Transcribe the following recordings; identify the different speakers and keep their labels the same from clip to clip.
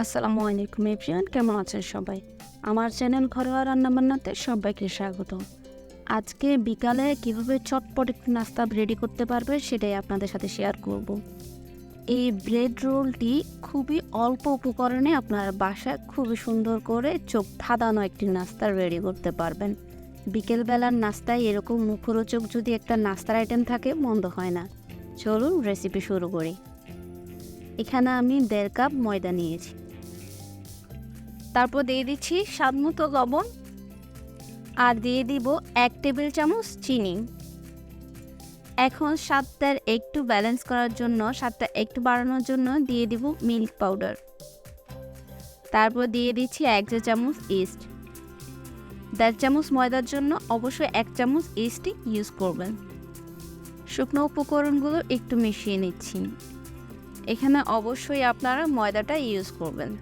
Speaker 1: আসসালামু আলাইকুম এভরিওয়ান, কেমন আছেন সবাই? আমার চ্যানেল ঘরোয়া রান্নাবান্নাতে সবাইকে স্বাগত। আজকে বিকালে কীভাবে চটপট একটু নাস্তা রেডি করতে পারবে সেটাই আপনাদের সাথে শেয়ার করব। এই ব্রেড রোলটি খুবই অল্প উপকরণে আপনার বাসায় খুবই সুন্দর করে চোখ ধাঁধানো একটি নাস্তা রেডি করতে পারবেন। বিকেলবেলার নাস্তায় এরকম মুখরোচক যদি একটা নাস্তার আইটেম থাকে মন্দ হয় না। চলুন রেসিপি শুরু করি। এখানে আমি 1.5 কাপ ময়দা নিয়েছি। তারপর দিয়ে দিচ্ছি স্বাদমতো লবণ আর দিয়ে দিব 1 টেবিল চামচ চিনি। এখন স্বাদটার একটু ব্যালেন্স করার জন্য, স্বাদটা একটু বাড়ানোর জন্য দিয়ে দিব মিল্ক পাউডার। তারপর দিয়ে দিচ্ছি 1 চা চামচ ইস্ট। 1.5 চামচ ময়দার জন্য অবশ্যই 1 চামচ ইস্টই ইউজ করবেন। শুকনো উপকরণগুলো একটু মিশিয়ে নিচ্ছি। এখানে অবশ্যই আপনারা ময়দাটা ইউজ করবেন।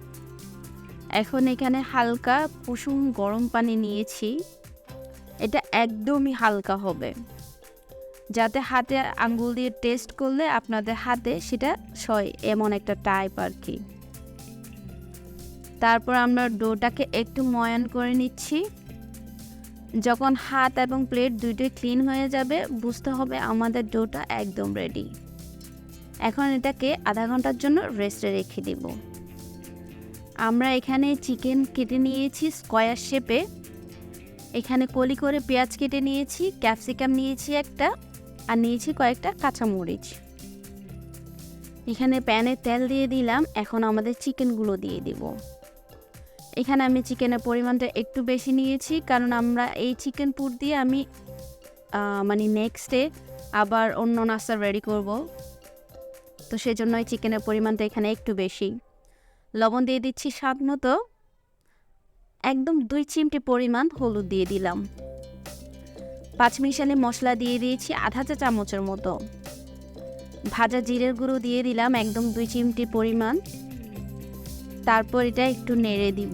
Speaker 1: এখন এখানে হালকা কুসুম গরম পানি নিয়েছি। এটা একদমই হালকা হবে, যাতে হাতে আঙ্গুল দিয়ে টেস্ট করলে আপনাদের হাতে সেটা সয়, এমন একটা টাইপ আর কি। তারপর আমরা ডোটাকে একটু ময়ান করে নিচ্ছি। যখন হাত এবং প্লেট দুইটাই ক্লিন হয়ে যাবে বুঝতে হবে আমাদের ডোটা একদম রেডি। এখন এটাকে আধা ঘন্টার জন্য রেস্টে রেখে দিব। আমরা এখানে চিকেন কেটে নিয়েছি স্কোয়ার শেপে। এখানে কলি করে পেঁয়াজ কেটে নিয়েছি, ক্যাপসিকাম নিয়েছি একটা, আর নিয়েছি কয়েকটা কাঁচামরিচ। এখানে প্যানে তেল দিয়ে দিলাম। এখন আমাদের চিকেনগুলো দিয়ে দিব। এখানে আমি চিকেনের পরিমাণটা একটু বেশি নিয়েছি, কারণ আমরা এই চিকেন পুর দিয়ে আমি নেক্সট ডে আবার অন্য নাস্তা রেডি করব, তো সেজন্যই চিকেনের পরিমাণটা এখানে একটু বেশি। লবণ দিয়ে দিচ্ছি স্বাদ মতো। একদম 2 চিমটি পরিমাণ হলুদ দিয়ে দিলাম। 5 মিশালি মশলা দিয়ে দিয়েছি আধা চা চামচের মতো। ভাজা জিরের গুঁড়ো দিয়ে দিলাম একদম 2 চিমটি পরিমাণ। তারপর এটা একটু নেড়ে দিব।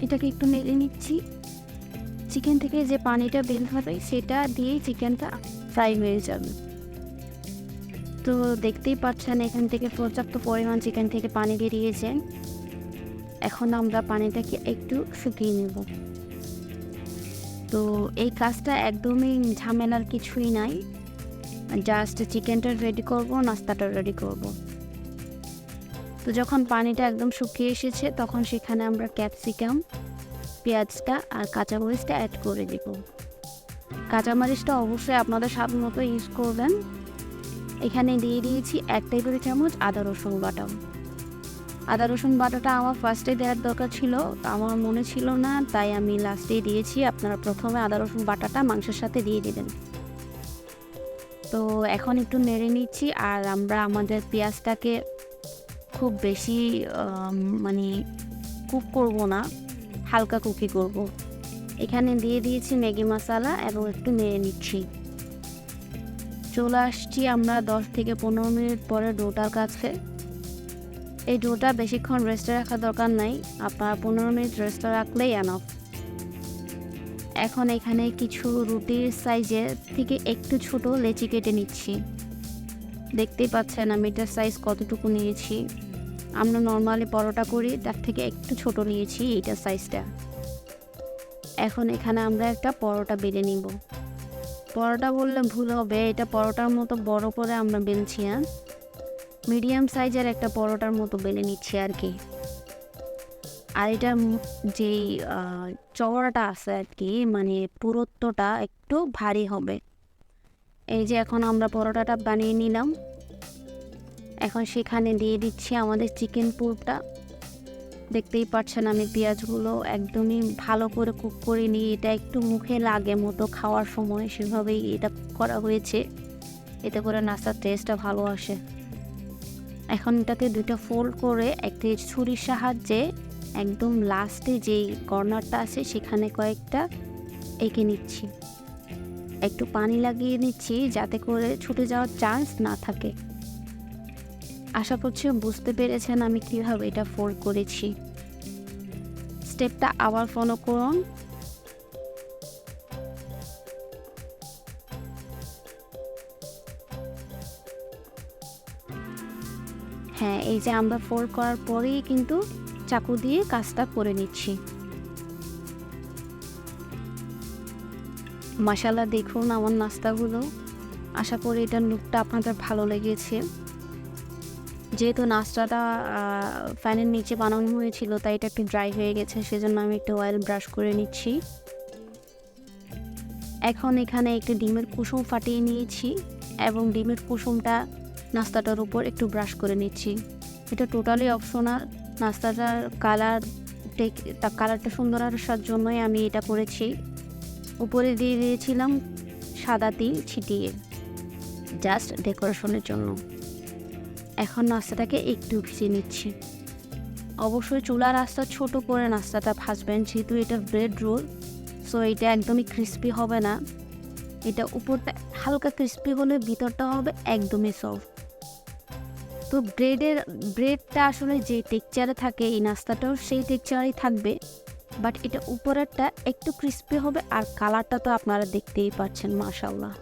Speaker 1: এটাকে একটু নেড়ে নিচ্ছি। চিকেন থেকে যে পানিটা বের হবে সেটা দিয়ে চিকেনটা ফ্রাই হয়ে যাবে। তো দেখতেই পাচ্ছেন এখান থেকে পর্যাপ্ত পরিমাণ চিকেন থেকে পানি বেরিয়েছে। এখন আমরা পানিটাকে একটু শুকিয়ে নেব। তো এই কাজটা একদমই ঝামেলার কিছুই নাই, জাস্ট চিকেনটা রেডি করব, নাস্তাটা রেডি করব। তো যখন পানিটা একদম শুকিয়ে এসেছে তখন সেখানে আমরা ক্যাপসিকাম, পেঁয়াজটা আর কাঁচামরিচটা অ্যাড করে দিব। কাঁচামরিচটা অবশ্যই আপনাদের স্বাদ মতো ইউজ করবেন। এখানে দিয়ে দিয়েছি 1 টেবিল চামচ আদা রসুন বাটা। আদা রসুন বাটাটা আমার ফার্স্টে দেওয়ার দরকার ছিল, আমার মনে ছিল না, তাই আমি লাস্টেই দিয়েছি। আপনারা প্রথমে আদা রসুন বাটাটা মাংসের সাথে দিয়ে দিবেন। তো এখন একটু নেড়ে নিচ্ছি। আর আমরা আমাদের পেঁয়াজটাকে খুব বেশি কুক করব না, হালকা কুকি করব। এখানে দিয়ে দিয়েছি ম্যাগি মশলা এবং একটু নেড়ে নিচ্ছি। চলে আসছি আমরা 10 থেকে 15 মিনিট পরে ডোটার কাছে। এই ডোটা বেশিক্ষণ রেস্টে রাখা দরকার নাই, আপনারা 15 মিনিট রেস্টে রাখলেই এনাফ। এখন এখানে কিছু রুটির সাইজের থেকে একটু ছোট লেচি কেটে নিচ্ছি। দেখতেই পাচ্ছেন আমি এটার সাইজ কতটুকু নিয়েছি। আমরা নর্মালি পরোটা করি, তার থেকে একটু ছোট নিয়েছি এইটার সাইজটা। এখন এখানে আমরা একটা পরোটা বেলে নিব। পরোটা বললে ভুল হবে, এটা পরোটার মতো বড় করে আমরা বেলছি না, মিডিয়াম সাইজের একটা পরোটার মতো বেলে নিচ্ছি আর কি। আর এটার যেই চওড়াটা আছে আর কি, পুরুত্বটা একটু ভারী হবে। এই যে এখন আমরা পরোটাটা বানিয়ে নিলাম। এখন সেখানে দিয়ে দিচ্ছি আমাদের চিকেন পুরটা। দেখতেই পাচ্ছেন আমি পেঁয়াজগুলো একদমই ভালো করে কুক করে নিয়ে এটা একটু মুখে লাগে মতো খাওয়ার সময় সেভাবেই এটা করা হয়েছে, এতে করে নাস্তার টেস্টটা ভালো আসে। এখন এটাকে 2টা ফোল্ড করে একটি ছুরির সাহায্যে একদম লাস্টে যেই কর্নারটা আছে সেখানে কয়েকটা এঁকে নিচ্ছি। একটু পানি লাগিয়ে নিচ্ছি যাতে করে ছুটে যাওয়ার চান্স না থাকে। আশা করছি বুঝতে পেরেছেন আমি কিভাবে এটা ফোল্ড করেছি। স্টেপটা আবার ফলো করুন। হ্যাঁ, এই যে আমরা ফোল্ড করার পরেই কিন্তু চাকু দিয়ে কাজটা করে নিচ্ছি। মাশাআল্লাহ, দেখুন আমার নাস্তাগুলো। আশা করি এটার লুকটা আপনাদের ভালো লেগেছে। যেহেতু নাস্তাটা ফ্যানের নিচে বানানো হয়েছিল, তাই এটা একটু ড্রাই হয়ে গেছে, সেজন্য আমি একটু অয়েল ব্রাশ করে নিচ্ছি। এখন এখানে একটু ডিমের কুসুম ফাটিয়ে নিয়েছি এবং ডিমের কুসুমটা নাস্তাটার উপর একটু ব্রাশ করে নিচ্ছি। এটা টোটালি অপশনাল। নাস্তাটার কালারটা সুন্দর আসার জন্যই আমি এটা করেছি। উপরে দিয়ে দিয়েছিলাম সাদা তিল ছিটিয়ে, জাস্ট ডেকোরেশনের জন্য। এখন নাস্তাটাকে একটু ভিজিয়ে নিচ্ছি। অবশ্যই চুলার আঁচটা ছোট করে নাস্তাটা ভাজবেন, যেহেতু এটা ব্রেড রোল, সো এটা একদমই ক্রিস্পি হবে না। এটা উপরটা হালকা ক্রিস্পি হলে ভিতরটা হবে একদমই সফট। তো ব্রেডটা আসলে যে টেক্সচারে থাকে, এই নাস্তাটাও সেই টেক্সচারেই থাকবে, বাট এটা উপরেরটা একটু ক্রিস্পি হবে। আর কালারটা তো আপনারা দেখতেই পাচ্ছেন, মাশাআল্লাহ।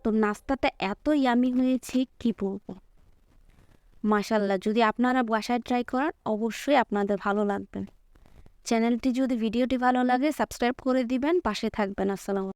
Speaker 1: তো নাস্তাটা এত ইয়ামি হয়েছে কি বলবো, মাশাআল্লাহ। যদি আপনারা বাসায় ট্রাই করেন, অবশ্যই আপনাদের ভালো লাগবে। ভিডিওটি ভালো লাগে সাবস্ক্রাইব করে দিবেন, পাশে থাকবেন। আসসালামু